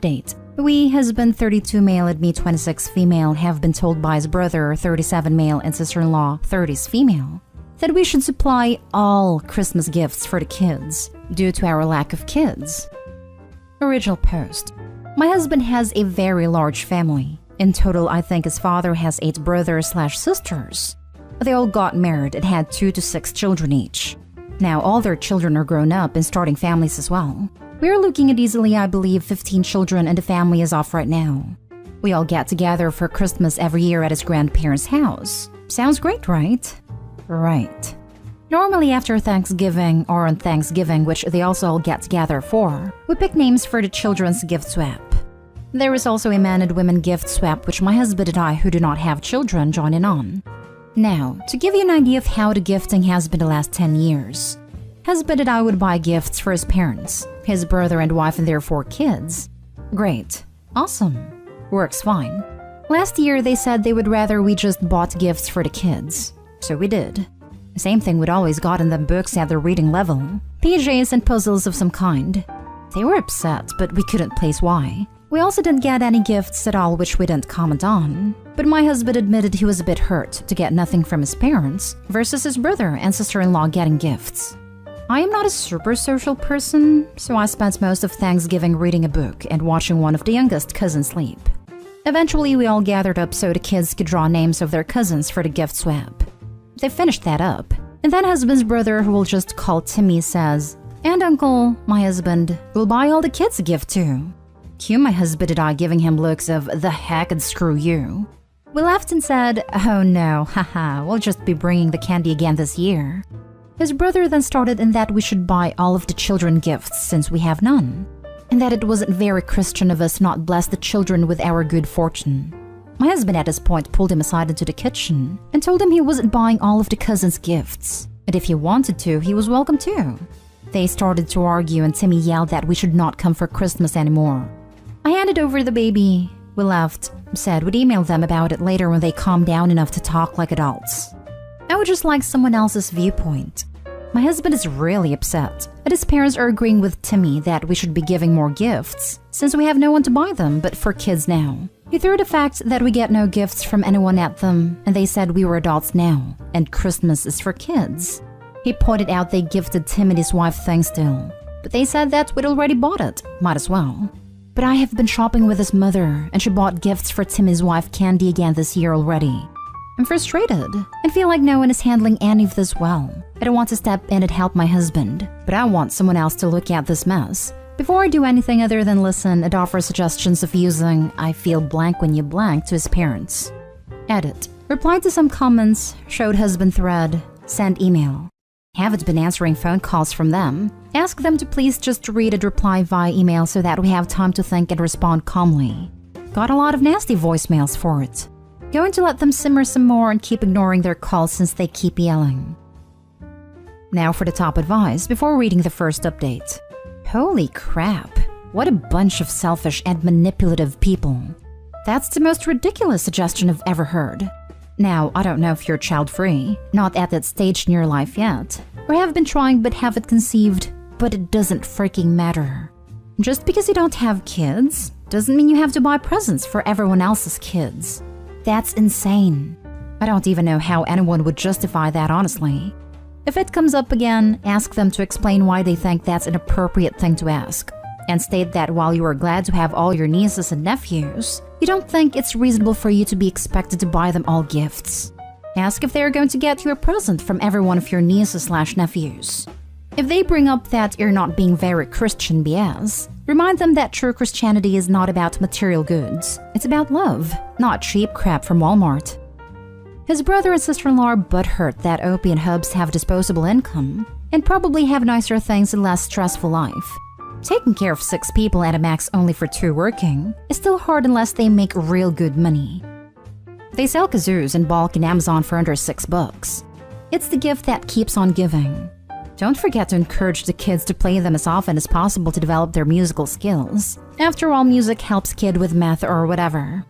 update. We, husband 32 male and me 26 female, have been told by his brother 37 male and sister-in-law 30s female that we should supply all Christmas gifts for the kids due to our lack of kids. Original post. My husband has a very large family. In total, I think his father has 8 brothers/sisters. They all got married and had 2 to 6 children each. Now all their children are grown up and starting families as well. We are looking at easily, I believe, 15 children and the family is off right now. We all get together for Christmas every year at his grandparents' house. Sounds great, right? Right. Normally after Thanksgiving or on Thanksgiving, which they also all get together for, we pick names for the children's gift swap. There is also a man and women gift swap which my husband and I, who do not have children, join in on. Now, to give you an idea of how the gifting has been the last 10 years, husband and I would buy gifts for his parents, his brother and wife and their 4 kids. Great. Awesome. Works fine. Last year they said they would rather we just bought gifts for the kids. So we did. Same thing we'd always gotten them books at their reading level, PJs and puzzles of some kind. They were upset, but we couldn't place why. We also didn't get any gifts at all, which we didn't comment on. But my husband admitted he was a bit hurt to get nothing from his parents versus his brother and sister-in-law getting gifts. I am not a super social person, so I spent most of Thanksgiving reading a book and watching one of the youngest cousins sleep. Eventually, we all gathered up so the kids could draw names of their cousins for the gift swap. They finished that up, and then husband's brother, who we'll just call Timmy, says, "And uncle, my husband, will buy all the kids a gift too." Cue my husband and I giving him looks of "the heck and screw you." We laughed and said, "Oh no, haha, we'll just be bringing the candy again this year." His brother then started in that we should buy all of the children gifts since we have none, and that it wasn't very Christian of us not bless the children with our good fortune. My husband at this point pulled him aside into the kitchen and told him he wasn't buying all of the cousins' gifts, and if he wanted to, he was welcome too. They started to argue and Timmy yelled that we should not come for Christmas anymore. I handed over the baby. We left, said we'd email them about it later when they calmed down enough to talk like adults. I would just like someone else's viewpoint. My husband is really upset that his parents are agreeing with Timmy that we should be giving more gifts since we have no one to buy them but for kids now. He threw the fact that we get no gifts from anyone at them and they said we were adults now and Christmas is for kids. He pointed out they gifted Tim and his wife things still, but they said that we'd already bought it, might as well. But I have been shopping with his mother and she bought gifts for Tim and his wife candy again this year already. I'm frustrated and feel like no one is handling any of this well. I don't want to step in and help my husband, but I want someone else to look at this mess before I do anything other than listen and offer suggestions of using "I feel blank when you blank" to his parents. Edit. Replied to some comments, showed husband thread, send email. Haven't been answering phone calls from them. Ask them to please just read and reply via email so that we have time to think and respond calmly. Got a lot of nasty voicemails for it. Going to let them simmer some more and keep ignoring their calls since they keep yelling. Now for the top advice before reading the first update. Holy crap, what a bunch of selfish and manipulative people. That's the most ridiculous suggestion I've ever heard. Now, I don't know if you're child-free, not at that stage in your life yet, or have been trying but haven't conceived, but it doesn't freaking matter. Just because you don't have kids doesn't mean you have to buy presents for everyone else's kids. That's insane. I don't even know how anyone would justify that, honestly. If it comes up again, ask them to explain why they think that's an appropriate thing to ask, and state that while you are glad to have all your nieces and nephews, you don't think it's reasonable for you to be expected to buy them all gifts. Ask if they are going to get you a present from every one of your nieces/nephews. If they bring up that you're not being very Christian BS, remind them that true Christianity is not about material goods. It's about love, not cheap crap from Walmart. His brother and sister-in-law are butthurt that Opie and Hubs have disposable income and probably have nicer things and less stressful life. Taking care of 6 people at a max only for 2 working is still hard unless they make real good money. They sell kazoos in bulk in Amazon for under $6. It's the gift that keeps on giving. Don't forget to encourage the kids to play them as often as possible to develop their musical skills. After all, music helps kid with math or whatever.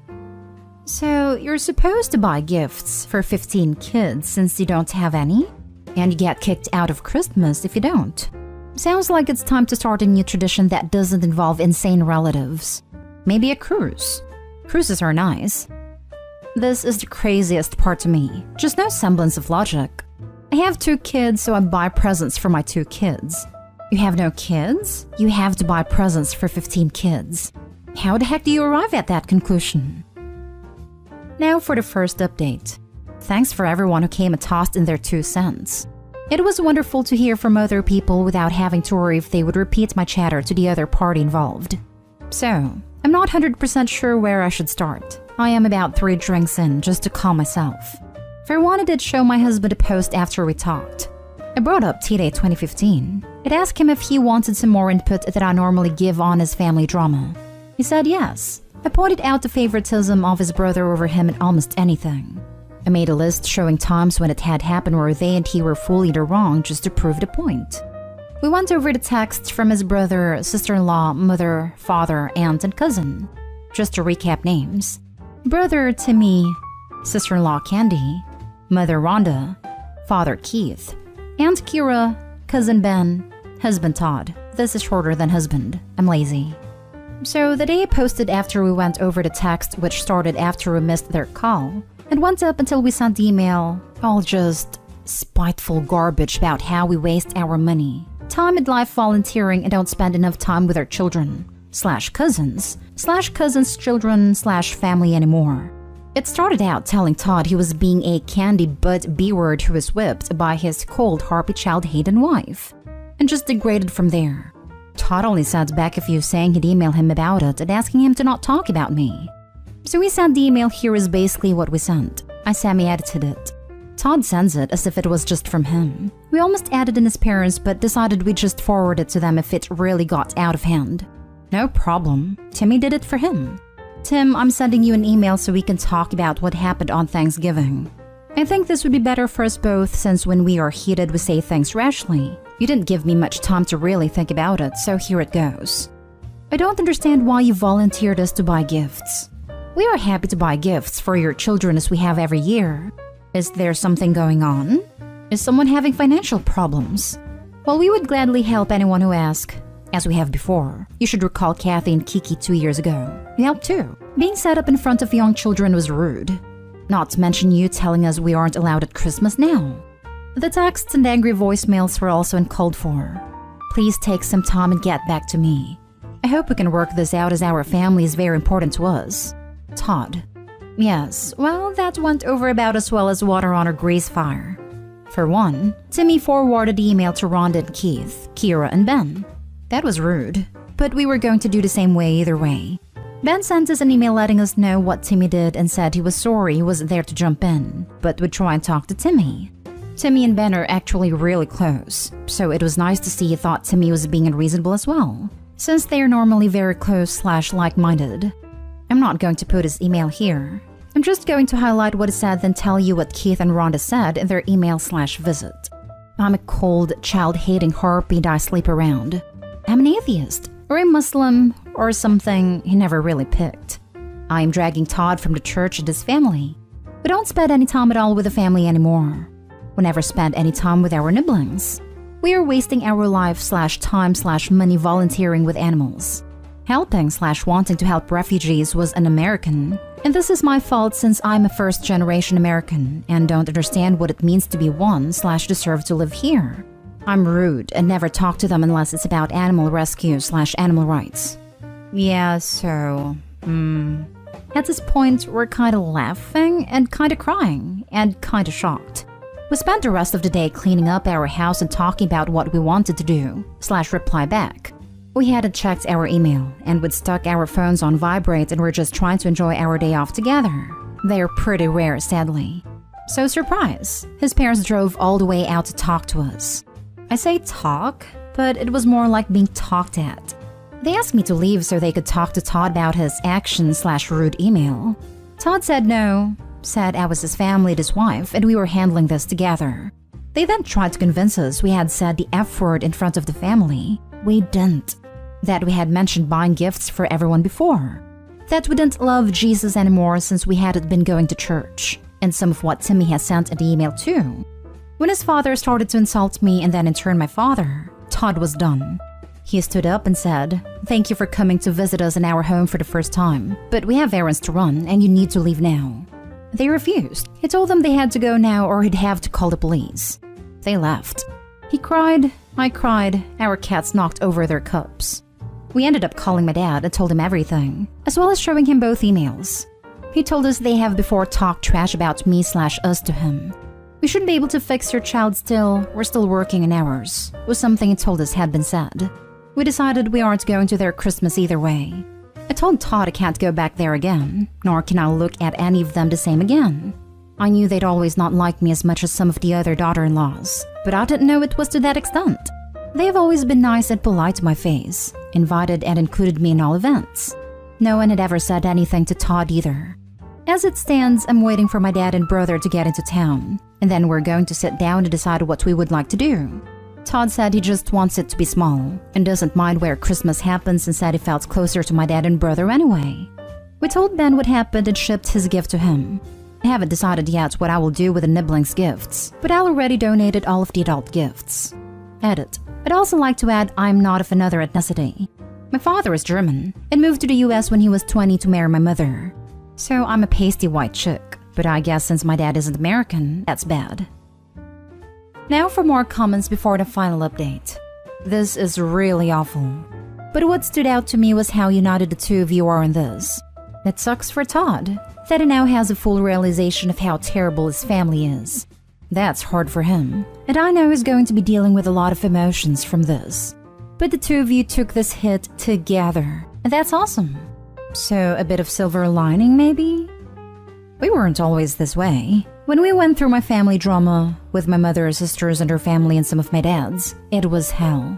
So, you're supposed to buy gifts for 15 kids since you don't have any? And you get kicked out of Christmas if you don't. Sounds like it's time to start a new tradition that doesn't involve insane relatives. Maybe a cruise. Cruises are nice. This is the craziest part to me. Just no semblance of logic. I have 2 kids, so I buy presents for my 2 kids. You have no kids? You have to buy presents for 15 kids. How the heck do you arrive at that conclusion? Now for the first update. Thanks for everyone who came and tossed in their 2 cents. It was wonderful to hear from other people without having to worry if they would repeat my chatter to the other party involved. So, I'm not 100% sure where I should start. I am about 3 drinks in just to calm myself. For one, I did show my husband a post after we talked. I brought up T-Day 2015. It asked him if he wanted some more input that I normally give on his family drama. He said yes. I pointed out the favoritism of his brother over him in almost anything. I made a list showing times when it had happened where they and he were fully in the wrong just to prove the point. We went over the texts from his brother, sister-in-law, mother, father, aunt, and cousin. Just to recap names. Brother Timmy, sister-in-law Candy, mother Rhonda, father Keith, aunt Kira, cousin Ben, husband Todd. This is shorter than husband. I'm lazy. So the day I posted after we went over the text, which started after we missed their call, and went up until we sent the email, all just spiteful garbage about how we waste our money, time and life volunteering and don't spend enough time with our children, /cousins, /cousins' children, /family anymore. It started out telling Todd he was being a candy butt B-word who was whipped by his cold, harpy, child-hating wife, and just degraded from there. Todd only sent back a few saying he'd email him about it and asking him to not talk about me. So we sent the email. Here is basically what we sent. I semi-edited it. Todd sends it as if it was just from him. We almost added in his parents, but decided we'd just forward it to them if it really got out of hand. No problem. Timmy did it for him. Tim, I'm sending you an email so we can talk about what happened on Thanksgiving. I think this would be better for us both since when we are heated we say things rashly. You didn't give me much time to really think about it, so here it goes. I don't understand why you volunteered us to buy gifts. We are happy to buy gifts for your children as we have every year. Is there something going on? Is someone having financial problems? Well, we would gladly help anyone who asks. As we have before, you should recall Kathy and Kiki 2 years ago. We helped too. Being set up in front of young children was rude. Not to mention you telling us we aren't allowed at Christmas now. The texts and angry voicemails were also uncalled for. Please take some time and get back to me. I hope we can work this out as our family is very important to us. Todd. Yes, well, that went over about as well as water on a grease fire. For one, Timmy forwarded the email to Rhonda and Keith, Kira and Ben. That was rude, but we were going to do the same way either way. Ben sent us an email letting us know what Timmy did and said he was sorry he wasn't there to jump in, but would try and talk to Timmy. Timmy and Ben are actually really close, so it was nice to see he thought Timmy was being unreasonable as well, since they are normally very close / like-minded. I'm not going to put his email here. I'm just going to highlight what is said then tell you what Keith and Rhonda said in their email / visit. I'm a cold, child-hating harpy and I sleep around. I'm an atheist, or a Muslim, or something he never really picked. I am dragging Todd from the church and his family. We don't spend any time at all with the family anymore. We never spend any time with our nibblings. We are wasting our life / time / money volunteering with animals. Helping / wanting to help refugees was un-American, and this is my fault since I'm a first-generation American and don't understand what it means to be one / deserve to live here. I'm rude and never talk to them unless it's about animal rescue / animal rights. Yeah, so, At this point, we're kinda laughing and kinda crying and kinda shocked. We spent the rest of the day cleaning up our house and talking about what we wanted to do / reply back. We hadn't checked our email and we'd stuck our phones on vibrate and we're just trying to enjoy our day off together. They're pretty rare, sadly. So surprise, his parents drove all the way out to talk to us. I say talk, but it was more like being talked at. They asked me to leave so they could talk to Todd about his actions / rude email. Todd said no, said I was his family and his wife and we were handling this together. They then tried to convince us we had said the F word in front of the family. We didn't. That we had mentioned buying gifts for everyone before. That we didn't love Jesus anymore since we hadn't been going to church. And some of what Timmy has sent in the email too. When his father started to insult me and then in turn my father, Todd was done. He stood up and said, "Thank you for coming to visit us in our home for the first time, but we have errands to run and you need to leave now." They refused. He told them they had to go now or he'd have to call the police. They left. He cried, I cried, our cats knocked over their cups. We ended up calling my dad and told him everything, as well as showing him both emails. He told us they have before talked trash about me/us to him. "We should be able to fix your child still, we're still working in hours," was something he told us had been said. We decided we aren't going to their Christmas either way. I told Todd I can't go back there again, nor can I look at any of them the same again. I knew they'd always not like me as much as some of the other daughter-in-laws, but I didn't know it was to that extent. They have always been nice and polite to my face, invited and included me in all events. No one had ever said anything to Todd either. As it stands, I'm waiting for my dad and brother to get into town, and then we're going to sit down and decide what we would like to do. Todd said he just wants it to be small, and doesn't mind where Christmas happens and said he felt closer to my dad and brother anyway. We told Ben what happened and shipped his gift to him. I haven't decided yet what I will do with the Nibblings gifts, but I already donated all of the adult gifts. Edit. I'd also like to add I'm not of another ethnicity. My father is German, and moved to the US when he was 20 to marry my mother. So I'm a pasty white chick, but I guess since my dad isn't American, that's bad. Now for more comments before the final update. This is really awful. But what stood out to me was how united the two of you are in this. It sucks for Todd, that he now has a full realization of how terrible his family is. That's hard for him, and I know he's going to be dealing with a lot of emotions from this. But the two of you took this hit together, and that's awesome. So a bit of silver lining maybe? We weren't always this way. When we went through my family drama, with my mother, sisters, and her family and some of my dad's, it was hell.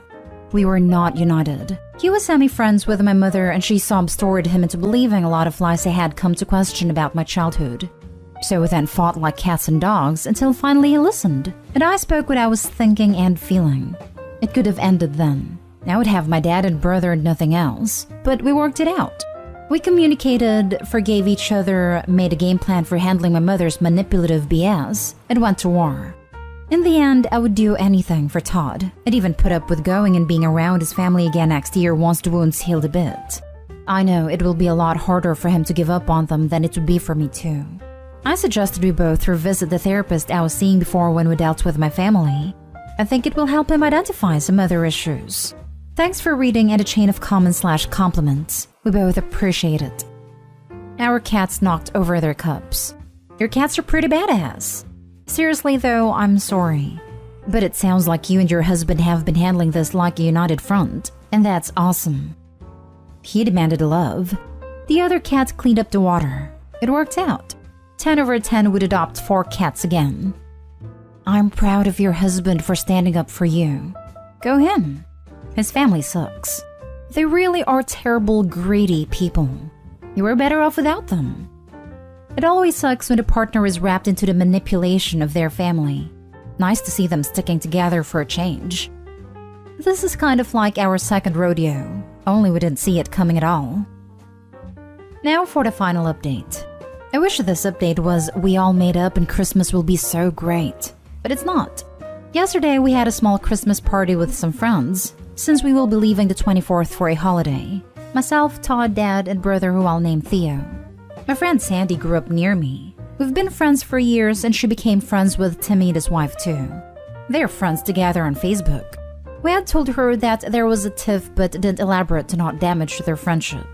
We were not united. He was semi-friends with my mother and she sob-storied him into believing a lot of lies I had come to question about my childhood. So we then fought like cats and dogs until finally he listened, and I spoke what I was thinking and feeling. It could have ended then. I would have my dad and brother and nothing else, but we worked it out. We communicated, forgave each other, made a game plan for handling my mother's manipulative BS, and went to war. In the end, I would do anything for Todd. I'd even put up with going and being around his family again next year once the wounds healed a bit. I know it will be a lot harder for him to give up on them than it would be for me too. I suggested we both revisit the therapist I was seeing before when we dealt with my family. I think it will help him identify some other issues. Thanks for reading and a chain of comments/compliments. We both appreciate it. Our cats knocked over their cups. Your cats are pretty badass. Seriously though, I'm sorry. But it sounds like you and your husband have been handling this like a united front, and that's awesome. He demanded love. The other cat cleaned up the water. It worked out. 10 over 10 would adopt 4 cats again. I'm proud of your husband for standing up for you. Go him. His family sucks. They really are terrible, greedy people. You were better off without them. It always sucks when a partner is wrapped into the manipulation of their family. Nice to see them sticking together for a change. This is kind of like our second rodeo, only we didn't see it coming at all. Now for the final update. I wish this update was we all made up and Christmas will be so great, but it's not. Yesterday we had a small Christmas party with some friends, since we will be leaving the 24th for a holiday. Myself, Todd, Dad, and brother who I'll name Theo. My friend Sandy grew up near me. We've been friends for years and she became friends with Timmy and his wife too. They're friends together on Facebook. We had told her that there was a tiff but didn't elaborate to not damage their friendship.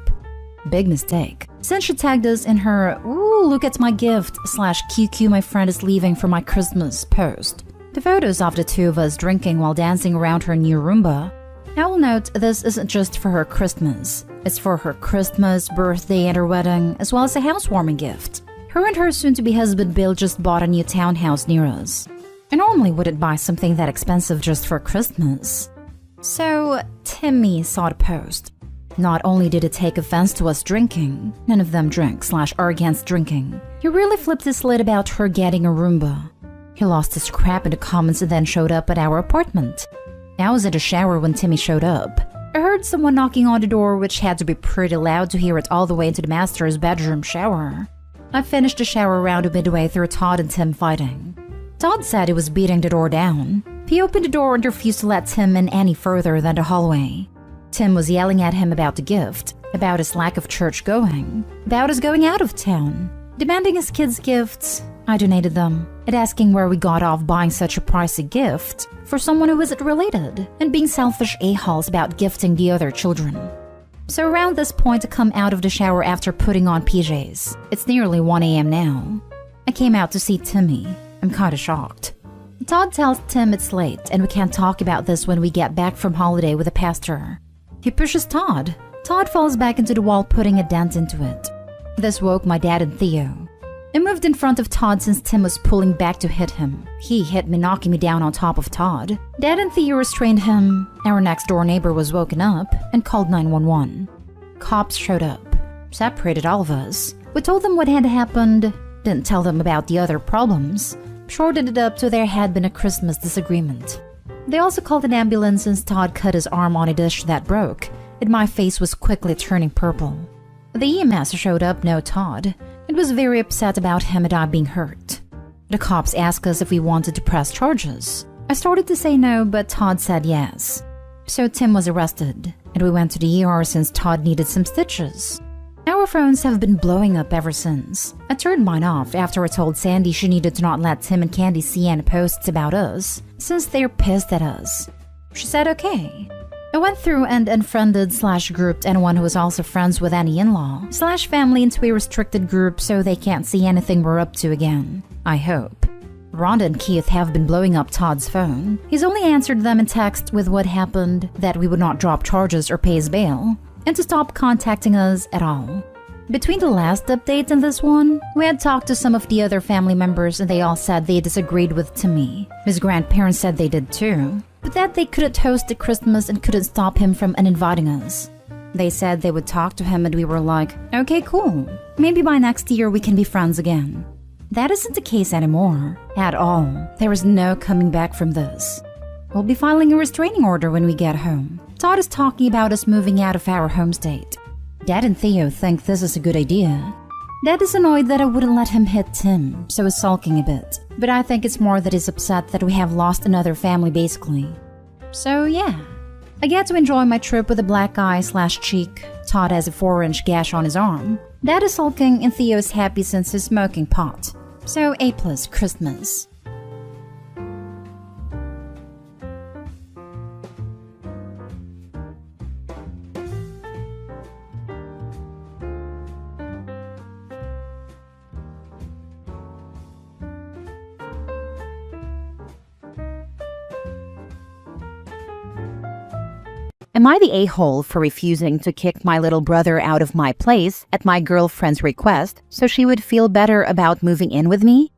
Big mistake. Since she tagged us in her "ooh, look at my gift" /QQ my friend is leaving for my Christmas post. The photos of the two of us drinking while dancing around her new Roomba. I will note this isn't just for her Christmas. It's for her Christmas, birthday, and her wedding, as well as a housewarming gift. Her and her soon-to-be husband Bill just bought a new townhouse near us. I normally wouldn't buy something that expensive just for Christmas. So, Timmy saw the post. Not only did it take offense to us drinking, none of them drink / are against drinking. He really flipped his lid about her getting a Roomba. He lost his crap in the comments and then showed up at our apartment. I was in the shower when Timmy showed up. I heard someone knocking on the door, which had to be pretty loud to hear it all the way into the master's bedroom shower. I finished the shower around midway through Todd and Tim fighting. Todd said he was beating the door down. He opened the door and refused to let Tim in any further than the hallway. Tim was yelling at him about the gift, about his lack of church going, about his going out of town, demanding his kids' gifts. I donated them, and asking where we got off buying such a pricey gift for someone who isn't related, and being selfish a-holes about gifting the other children. So around this point, I come out of the shower after putting on PJs. It's nearly 1 a.m. now. I came out to see Timmy. I'm kinda shocked. Todd tells Tim it's late and we can't talk about this when we get back from holiday with the pastor. He pushes Todd. Todd falls back into the wall, putting a dent into it. This woke my dad and Theo. I moved in front of Todd since Tim was pulling back to hit him. He hit me, knocking me down on top of Todd. Dad and Theo restrained him. Our next door neighbor was woken up and called 911. Cops showed up, separated all of us. We told them what had happened, didn't tell them about the other problems. Shorted it up to there had been a Christmas disagreement. They also called an ambulance since Todd cut his arm on a dish that broke, and my face was quickly turning purple. The EMS showed up, no Todd. It was very upset about him and I being hurt. The cops asked us if we wanted to press charges. I started to say no, but Todd said yes. So Tim was arrested, and we went to the ER since Todd needed some stitches. Our phones have been blowing up ever since. I turned mine off after I told Sandy she needed to not let Tim and Candy see any posts about us, since they're pissed at us. She said okay. I went through and unfriended/grouped anyone who was also friends with any in-law/family into a restricted group so they can't see anything we're up to again. I hope. Rhonda and Keith have been blowing up Todd's phone. He's only answered them in text with what happened, that we would not drop charges or pay his bail, and to stop contacting us at all. Between the last update and this one, we had talked to some of the other family members and they all said they disagreed with Timmy. His grandparents said they did too, but that they couldn't host the Christmas and couldn't stop him from uninviting us. They said they would talk to him and we were like, okay, cool. Maybe by next year we can be friends again. That isn't the case anymore. At all. There is no coming back from this. We'll be filing a restraining order when we get home. Todd is talking about us moving out of our home state. Dad and Theo think this is a good idea. Dad is annoyed that I wouldn't let him hit Tim, so is sulking a bit. But I think it's more that he's upset that we have lost another family basically. So yeah. I get to enjoy my trip with a black eye/cheek. Todd has a 4-inch gash on his arm. Dad is sulking and Theo is happy since he's smoking pot. So A+ Christmas. Am I the a-hole for refusing to kick my little brother out of my place at my girlfriend's request so she would feel better about moving in with me?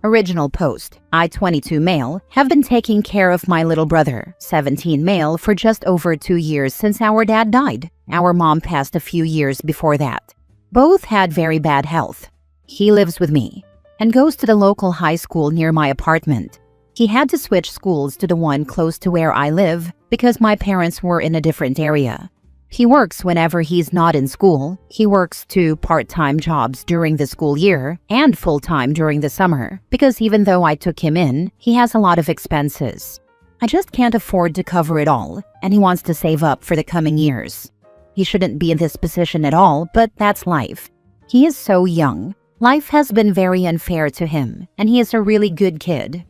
Original post. I, 22 male, have been taking care of my little brother, 17 male, for just over 2 years since our dad died. Our mom passed a few years before that. Both had very bad health. He lives with me and goes to the local high school near my apartment. He had to switch schools to the one close to where I live because my parents were in a different area. He works whenever he's not in school. He works 2 part-time jobs during the school year and full-time during the summer because even though I took him in, he has a lot of expenses. I just can't afford to cover it all, and he wants to save up for the coming years. He shouldn't be in this position at all, but that's life. He is so young. Life has been very unfair to him, and he is a really good kid.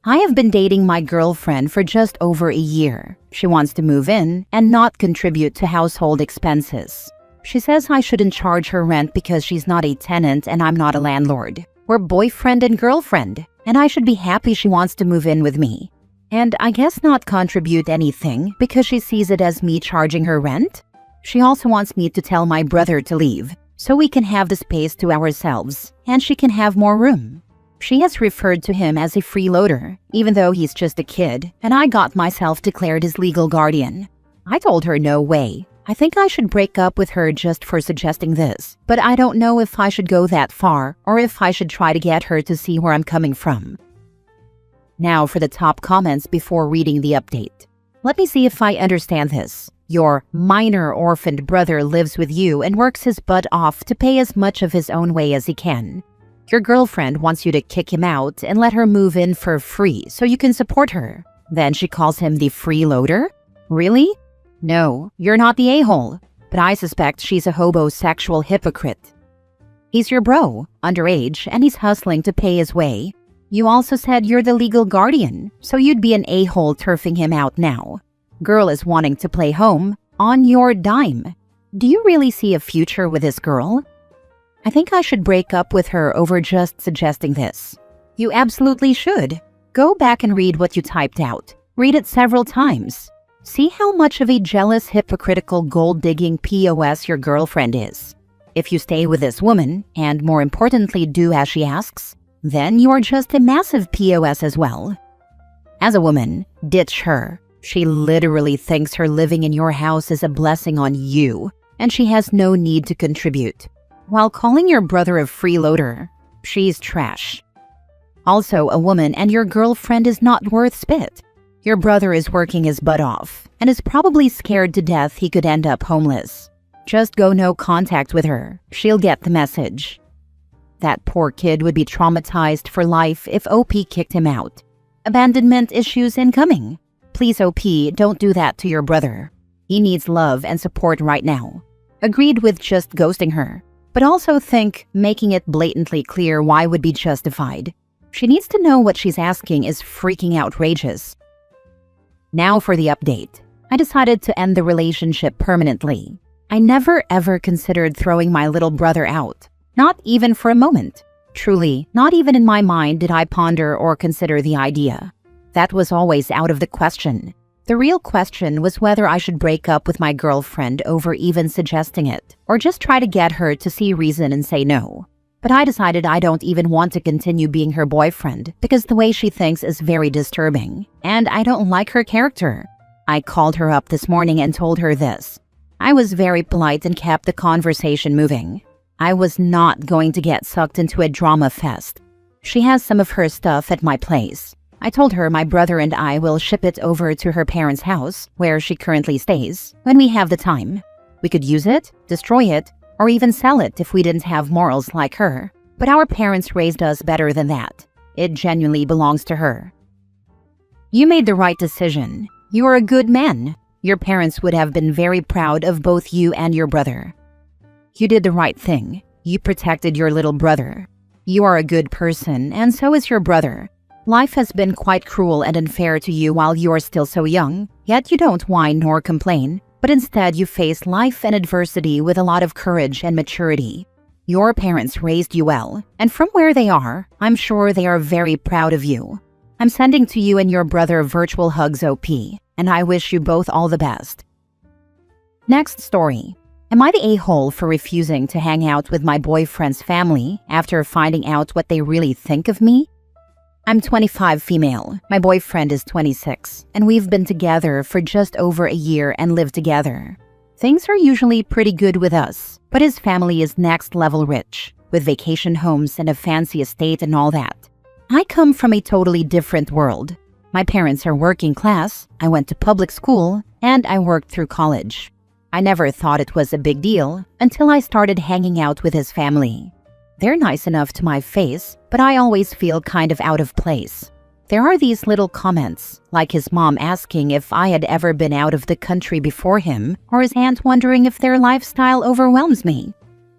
I have been dating my girlfriend for just over a year. She wants to move in and not contribute to household expenses. She says I shouldn't charge her rent because she's not a tenant and I'm not a landlord. We're boyfriend and girlfriend, and I should be happy she wants to move in with me. And I guess not contribute anything because she sees it as me charging her rent. She also wants me to tell my brother to leave so we can have the space to ourselves and she can have more room. She has referred to him as a freeloader, even though he's just a kid, and I got myself declared his legal guardian. I told her no way. I think I should break up with her just for suggesting this, but I don't know if I should go that far or if I should try to get her to see where I'm coming from. Now for the top comments before reading the update. Let me see if I understand this. Your minor orphaned brother lives with you and works his butt off to pay as much of his own way as he can. Your girlfriend wants you to kick him out and let her move in for free so you can support her. Then she calls him the freeloader? Really? No, you're not the a-hole, but I suspect she's a hobosexual hypocrite. He's your bro, underage, and he's hustling to pay his way. You also said you're the legal guardian, so you'd be an a-hole turfing him out now. Girl is wanting to play home on your dime. Do you really see a future with this girl? I think I should break up with her over just suggesting this. You absolutely should. Go back and read what you typed out. Read it several times. See how much of a jealous, hypocritical, gold-digging POS your girlfriend is. If you stay with this woman, and more importantly do as she asks, then you're just a massive POS as well. As a woman, ditch her. She literally thinks her living in your house is a blessing on you, and she has no need to contribute. While calling your brother a freeloader, she's trash. Also, a woman and your girlfriend is not worth spit. Your brother is working his butt off and is probably scared to death he could end up homeless. Just go no contact with her. She'll get the message. That poor kid would be traumatized for life if OP kicked him out. Abandonment issues incoming. Please, OP, don't do that to your brother. He needs love and support right now. Agreed with just ghosting her, but also think making it blatantly clear why would be justified. She needs to know what she's asking is freaking outrageous. Now for the update. I decided to end the relationship permanently. I never ever considered throwing my little brother out. Not even for a moment. Truly, not even in my mind did I ponder or consider the idea. That was always out of the question. The real question was whether I should break up with my girlfriend over even suggesting it, or just try to get her to see reason and say no. But I decided I don't even want to continue being her boyfriend because the way she thinks is very disturbing, and I don't like her character. I called her up this morning and told her this. I was very polite and kept the conversation moving. I was not going to get sucked into a drama fest. She has some of her stuff at my place. I told her my brother and I will ship it over to her parents' house, where she currently stays, when we have the time. We could use it, destroy it, or even sell it if we didn't have morals like her. But our parents raised us better than that. It genuinely belongs to her. You made the right decision. You are a good man. Your parents would have been very proud of both you and your brother. You did the right thing. You protected your little brother. You are a good person, and so is your brother. Life has been quite cruel and unfair to you while you are still so young, yet you don't whine nor complain, but instead you face life and adversity with a lot of courage and maturity. Your parents raised you well, and from where they are, I'm sure they are very proud of you. I'm sending to you and your brother virtual hugs, OP, and I wish you both all the best. Next story. Am I the a-hole for refusing to hang out with my boyfriend's family after finding out what they really think of me? I'm 25 female, my boyfriend is 26, and we've been together for just over a year and live together. Things are usually pretty good with us, but his family is next level rich, with vacation homes and a fancy estate and all that. I come from a totally different world. My parents are working class, I went to public school, and I worked through college. I never thought it was a big deal until I started hanging out with his family. They're nice enough to my face, but I always feel kind of out of place. There are these little comments, like his mom asking if I had ever been out of the country before him, or his aunt wondering if their lifestyle overwhelms me.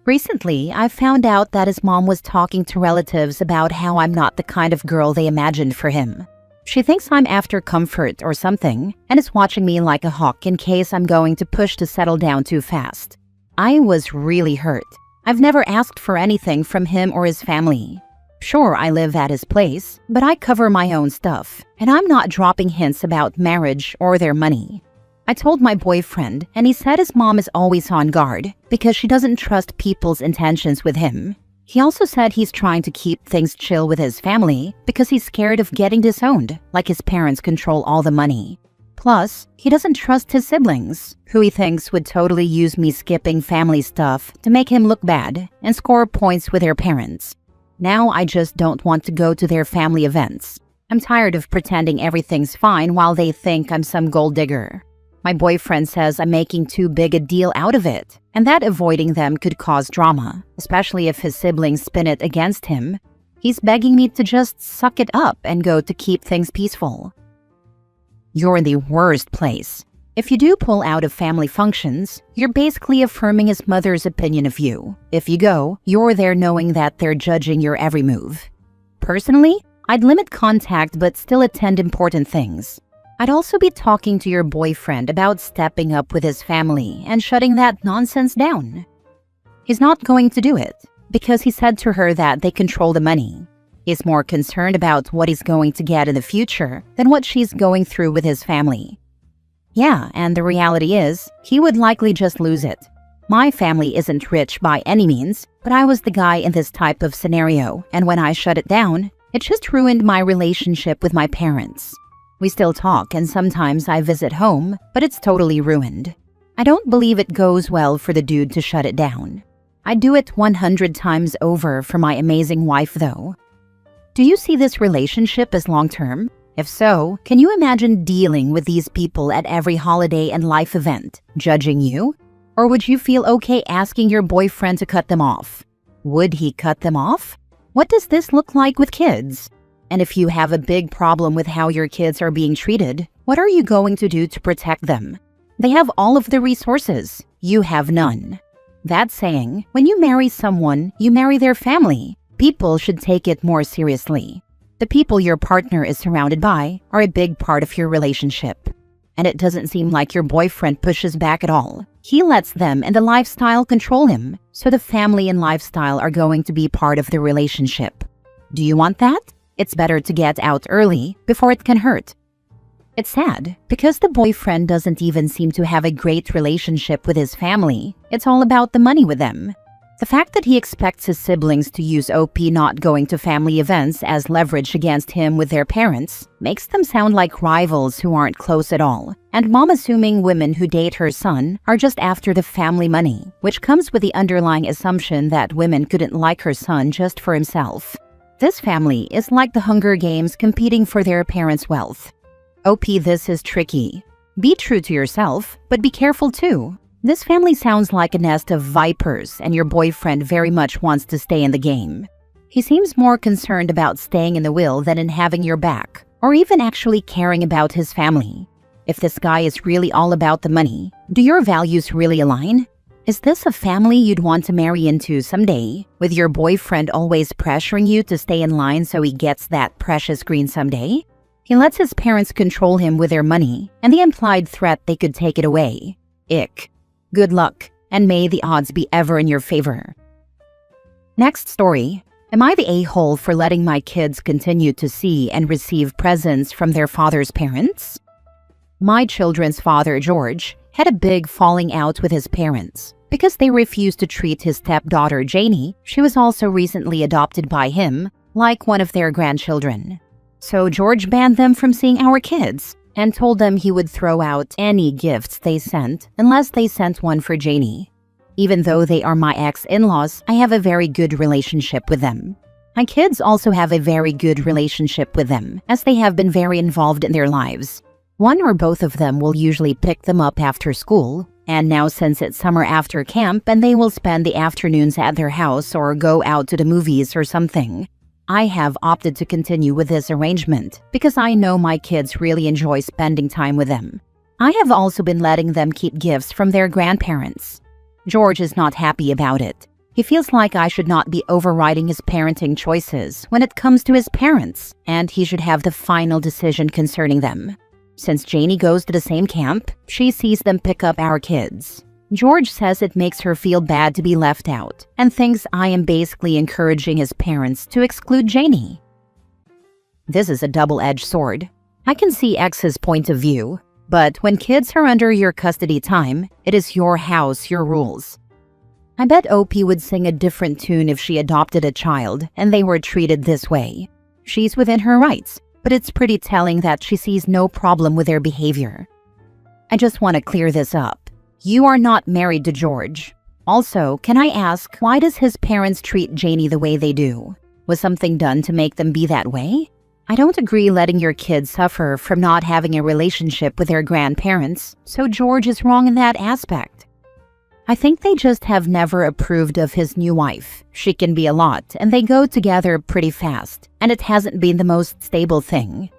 Recently, I found out that his mom was talking to relatives about how I'm not the kind of girl they imagined for him. She thinks I'm after comfort or something, and is watching me like a hawk in case I'm going to push to settle down too fast. I was really hurt. I've never asked for anything from him or his family. Sure, I live at his place, but I cover my own stuff, and I'm not dropping hints about marriage or their money. I told my boyfriend, and he said his mom is always on guard because she doesn't trust people's intentions with him. He also said he's trying to keep things chill with his family because he's scared of getting disowned, like his parents control all the money. Plus, he doesn't trust his siblings, who he thinks would totally use me skipping family stuff to make him look bad and score points with their parents. Now I just don't want to go to their family events. I'm tired of pretending everything's fine while they think I'm some gold digger. My boyfriend says I'm making too big a deal out of it, and that avoiding them could cause drama, especially if his siblings spin it against him. He's begging me to just suck it up and go to keep things peaceful. You're in the worst place. If you do pull out of family functions, you're basically affirming his mother's opinion of you. If you go, you're there knowing that they're judging your every move. Personally, I'd limit contact but still attend important things. I'd also be talking to your boyfriend about stepping up with his family and shutting that nonsense down. He's not going to do it because he said to her that they control the money. He's more concerned about what he's going to get in the future than what she's going through with his family. Yeah, and the reality is, he would likely just lose it. My family isn't rich by any means, but I was the guy in this type of scenario, and when I shut it down, it just ruined my relationship with my parents. We still talk, and sometimes I visit home, but it's totally ruined. I don't believe it goes well for the dude to shut it down. I'd do it 100 times over for my amazing wife, though. Do you see this relationship as long-term? If so, can you imagine dealing with these people at every holiday and life event, judging you? Or would you feel okay asking your boyfriend to cut them off? Would he cut them off? What does this look like with kids? And if you have a big problem with how your kids are being treated, what are you going to do to protect them? They have all of the resources. You have none. That saying, when you marry someone, you marry their family. People should take it more seriously. The people your partner is surrounded by are a big part of your relationship. And it doesn't seem like your boyfriend pushes back at all. He lets them and the lifestyle control him, so the family and lifestyle are going to be part of the relationship. Do you want that? It's better to get out early before it can hurt. It's sad, because the boyfriend doesn't even seem to have a great relationship with his family. It's all about the money with them. The fact that he expects his siblings to use OP not going to family events as leverage against him with their parents makes them sound like rivals who aren't close at all, and mom assuming women who date her son are just after the family money, which comes with the underlying assumption that women couldn't like her son just for himself. This family is like the Hunger Games competing for their parents' wealth. OP, this is tricky. Be true to yourself, but be careful too. This family sounds like a nest of vipers, and your boyfriend very much wants to stay in the game. He seems more concerned about staying in the will than in having your back, or even actually caring about his family. If this guy is really all about the money, do your values really align? Is this a family you'd want to marry into someday, with your boyfriend always pressuring you to stay in line so he gets that precious green someday? He lets his parents control him with their money, and the implied threat they could take it away. Ick. Good luck, and may the odds be ever in your favor. Next story. Am I the a-hole for letting my kids continue to see and receive presents from their father's parents? My children's father, George, had a big falling out with his parents because they refused to treat his stepdaughter, Janie. She was also recently adopted by him, like one of their grandchildren. So George banned them from seeing our kids and told them he would throw out any gifts they sent unless they sent one for Janie. Even though they are my ex-in-laws, I have a very good relationship with them. My kids also have a very good relationship with them, as they have been very involved in their lives. One or both of them will usually pick them up after school, and now since it's summer after camp and they will spend the afternoons at their house or go out to the movies or something, I have opted to continue with this arrangement because I know my kids really enjoy spending time with them. I have also been letting them keep gifts from their grandparents. George is not happy about it. He feels like I should not be overriding his parenting choices when it comes to his parents, and he should have the final decision concerning them. Since Janie goes to the same camp, she sees them pick up our kids. George says it makes her feel bad to be left out and thinks I am basically encouraging his parents to exclude Janie. This is a double-edged sword. I can see X's point of view, but when kids are under your custody time, it is your house, your rules. I bet OP would sing a different tune if she adopted a child and they were treated this way. She's within her rights, but it's pretty telling that she sees no problem with their behavior. I just want to clear this up. You are not married to George. Also, can I ask, why does his parents treat Janie the way they do? Was something done to make them be that way? I don't agree letting your kids suffer from not having a relationship with their grandparents, so George is wrong in that aspect. I think they just have never approved of his new wife. She can be a lot, and they go together pretty fast, and it hasn't been the most stable thing.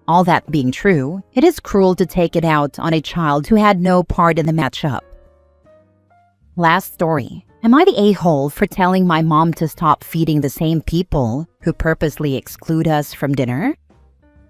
All that being true, it is cruel to take it out on a child who had no part in the matchup. Last story. Am I the a-hole for telling my mom to stop feeding the same people who purposely exclude us from dinner?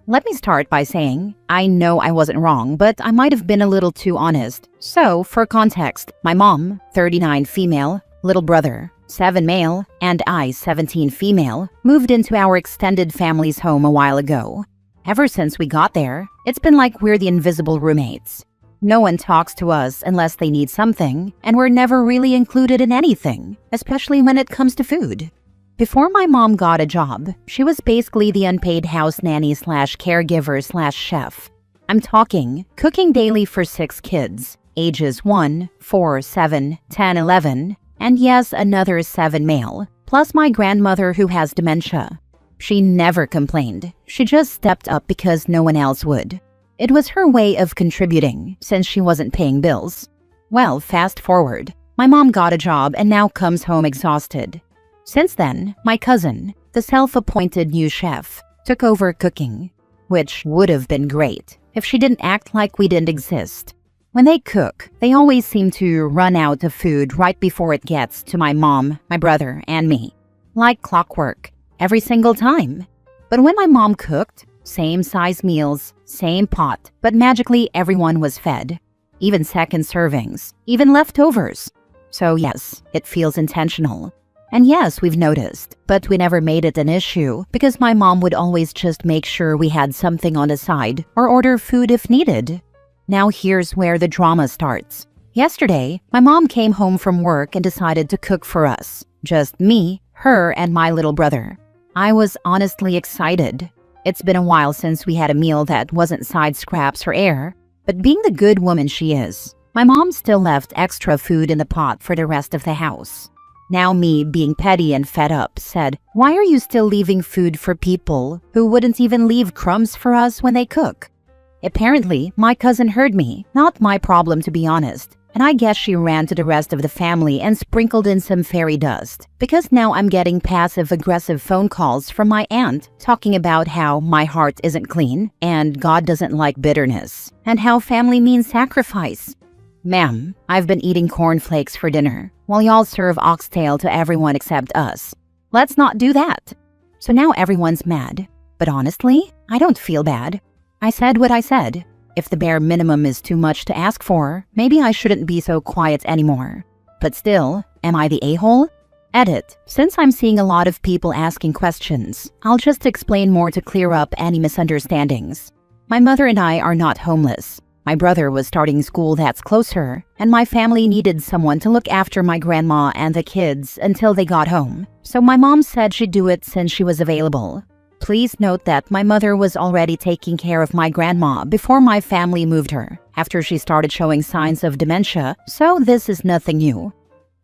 Let me start by saying, I know I wasn't wrong, but I might have been a little too honest. So, for context, my mom, 39 female, little brother, 7 male, and I, 17 female, moved into our extended family's home a while ago. Ever since we got there, it's been like we're the invisible roommates. No one talks to us unless they need something, and we're never really included in anything, especially when it comes to food. Before my mom got a job, she was basically the unpaid house nanny slash caregiver slash chef. I'm talking cooking daily for 6 kids, ages 1, 4, 7, 10, 11, and yes, another 7 male, plus my grandmother who has dementia. She never complained. She just stepped up because no one else would. It was her way of contributing, since she wasn't paying bills. Well, fast forward. My mom got a job and now comes home exhausted. Since then, my cousin, the self-appointed new chef, took over cooking, which would have been great if she didn't act like we didn't exist. When they cook, they always seem to run out of food right before it gets to my mom, my brother, and me. Like clockwork, every single time. But when my mom cooked, same size meals, same pot, but magically everyone was fed. Even second servings, even leftovers. So yes, it feels intentional. And yes, we've noticed, but we never made it an issue because my mom would always just make sure we had something on the side or order food if needed. Now here's where the drama starts. Yesterday, my mom came home from work and decided to cook for us. Just me, her, and my little brother. I was honestly excited. It's been a while since we had a meal that wasn't side scraps or air, but being the good woman she is, my mom still left extra food in the pot for the rest of the house. Now me, being petty and fed up, said, "Why are you still leaving food for people who wouldn't even leave crumbs for us when they cook?" Apparently, my cousin heard me, not my problem to be honest, and I guess she ran to the rest of the family and sprinkled in some fairy dust, because now I'm getting passive-aggressive phone calls from my aunt talking about how my heart isn't clean and God doesn't like bitterness, and how family means sacrifice. Ma'am, I've been eating cornflakes for dinner, while y'all serve oxtail to everyone except us. Let's not do that. So now everyone's mad. But honestly, I don't feel bad. I said what I said. If the bare minimum is too much to ask for, maybe I shouldn't be so quiet anymore. But still, am I the a-hole? Edit. Since I'm seeing a lot of people asking questions, I'll just explain more to clear up any misunderstandings. My mother and I are not homeless. My brother was starting school that's closer, and my family needed someone to look after my grandma and the kids until they got home. So my mom said she'd do it since she was available. Please note that my mother was already taking care of my grandma before my family moved her, after she started showing signs of dementia, so this is nothing new.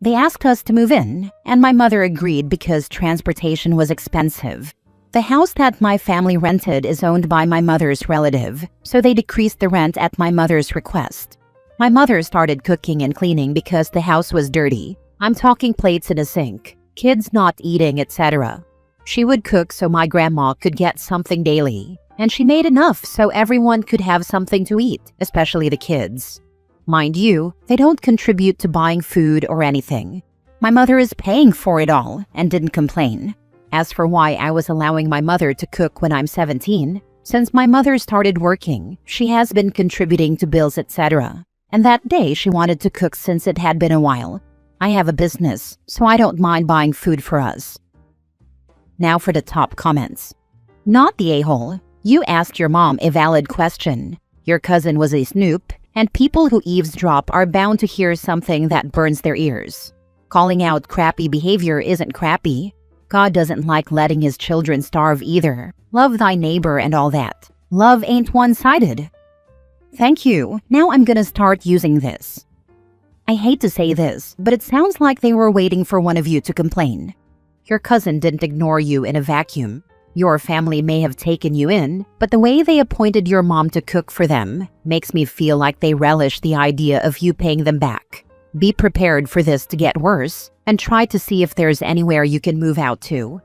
They asked us to move in, and my mother agreed because transportation was expensive. The house that my family rented is owned by my mother's relative, so they decreased the rent at my mother's request. My mother started cooking and cleaning because the house was dirty. I'm talking plates in a sink, kids not eating, etc. She would cook so my grandma could get something daily, and she made enough so everyone could have something to eat, especially the kids. Mind you, they don't contribute to buying food or anything. My mother is paying for it all and didn't complain. As for why I was allowing my mother to cook when I'm 17, since my mother started working, she has been contributing to bills, etc. And that day she wanted to cook since it had been a while. I have a business, so I don't mind buying food for us. Now for the top comments. Not the a-hole. You asked your mom a valid question. Your cousin was a snoop, and people who eavesdrop are bound to hear something that burns their ears. Calling out crappy behavior isn't crappy. God doesn't like letting his children starve either. Love thy neighbor and all that. Love ain't one-sided. Thank you. Now I'm gonna start using this. I hate to say this, but it sounds like they were waiting for one of you to complain. Your cousin didn't ignore you in a vacuum. Your family may have taken you in, but the way they appointed your mom to cook for them makes me feel like they relish the idea of you paying them back. Be prepared for this to get worse, and try to see if there's anywhere you can move out to.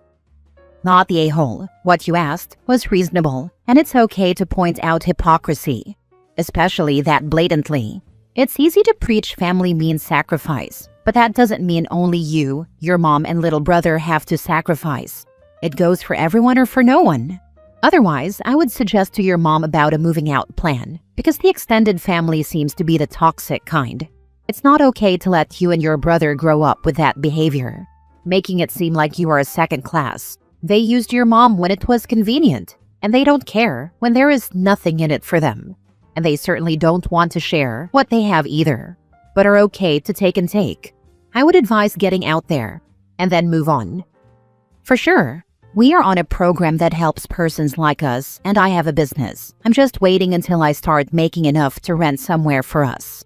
not the a-hole. What you asked was reasonable, and it's okay to point out hypocrisy, especially that blatantly. It's easy to preach family means sacrifice, but that doesn't mean only you, your mom, and little brother have to sacrifice. It goes for everyone or for no one. Otherwise, I would suggest to your mom about a moving out plan, because the extended family seems to be the toxic kind. It's not okay to let you and your brother grow up with that behavior, making it seem like you are a second class. They used your mom when it was convenient, and they don't care when there is nothing in it for them. And they certainly don't want to share what they have either, but are okay to take and take. I would advise getting out there and then move on. For sure, we are on a program that helps persons like us, and I have a business. I'm just waiting until I start making enough to rent somewhere for us.